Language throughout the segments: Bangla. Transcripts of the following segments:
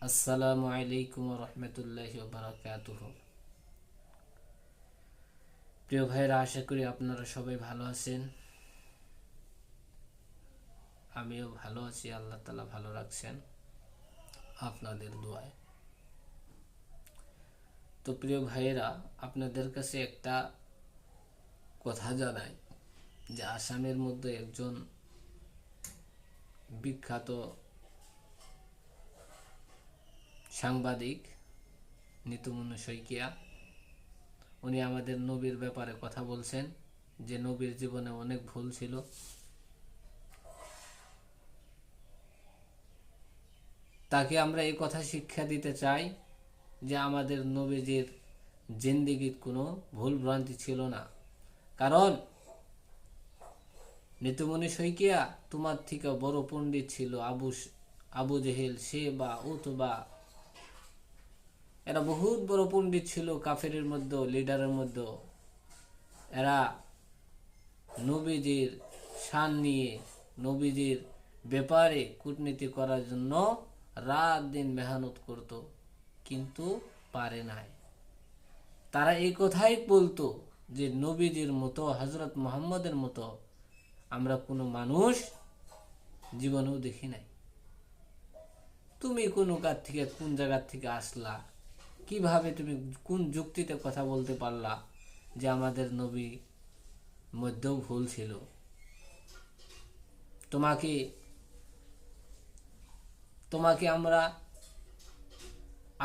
আসসালামু আলাইকুম রহমতুল্লাহি ওয়া বারাকাতুহু। প্রিয় ভাইরা, আশা করি আপনারা সবাই ভালো আছেন। আমিও ভালো আছি, আল্লাহ তাআলা ভালো রাখছেন আপনাদের দোয়ায়। তো প্রিয় ভাইয়েরা, আপনাদের কাছে একটা কথা জানাই যে আসামের মধ্যে একজন বিখ্যাত সাংবাদিক নিতুমনু শইকিয়া, উনি আমাদের নবীর ব্যাপারে কথা বলছেন যে নবীর জীবনে অনেক ভুল ছিল। তাকে আমরা এই কথা শিক্ষা দিতে চাই যে আমাদের নবীজির জিন্দেগীর কোনো ভুল ভ্রান্তি ছিল না। কারণ নিতুমনি শইকিয়া তোমার থেকে বড় পণ্ডিত ছিল আবু জেহেল, শেবা, উতবা, এরা বহুত বড় পণ্ডিত ছিল কাফেরের মধ্যে, লিডারের মধ্যে। এরা নবীজির শান নিয়ে, নবীজির ব্যাপারে কূটনীতি করার জন্য রাত দিন মেহনত করত, কিন্তু পারে নাই। তারা এই কথাই বলতো যে নবীজির মতো, হজরত মুহাম্মদের মতো আমরা কোনো মানুষ জীবনেও দেখি নাই। তুমি কোন জায়গার থেকে আসলা? কিভাবে তুমি কোন যুক্তিতে কথা বলতে পারলা যে আমাদের নবী মধ্যেও ভুল ছিল? তোমাকে আমরা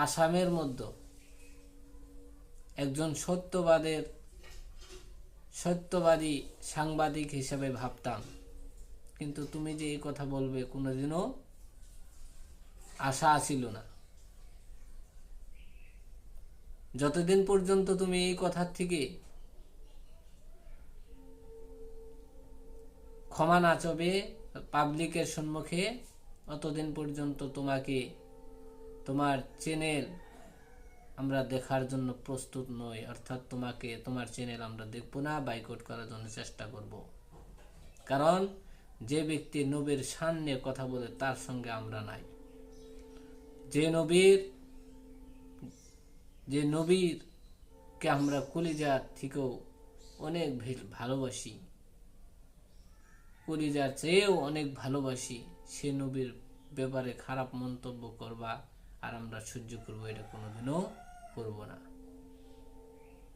আসামের মধ্যে একজন সত্যবাদী সাংবাদিক হিসেবে ভাবতাম, কিন্তু তুমি যে এই কথা বলবে কোনোদিনও আশা ছিল না। যতদিন পর্যন্ত তুমি এই কথার থেকে ক্ষমা না চাবে পাবলিকের সম্মুখে, অতদিন পর্যন্ত তোমার চ্যানেল আমরা দেখার জন্য প্রস্তুত নই। অর্থাৎ তোমার চ্যানেল আমরা দেখবো না, বাইকট করার জন্য চেষ্টা করব। কারণ যে ব্যক্তি নবীর শান নিয়ে কথা বলে তার সঙ্গে আমরা নাই। যে নবীরকে আমরা কলিজার থেকেও অনেক ভালোবাসি, কলিজার চেয়েও অনেক ভালোবাসি, সে নবীর ব্যাপারে খারাপ মন্তব্য করবা আর আমরা সহ্য করবো, এটা কোনোদিনও করবো না।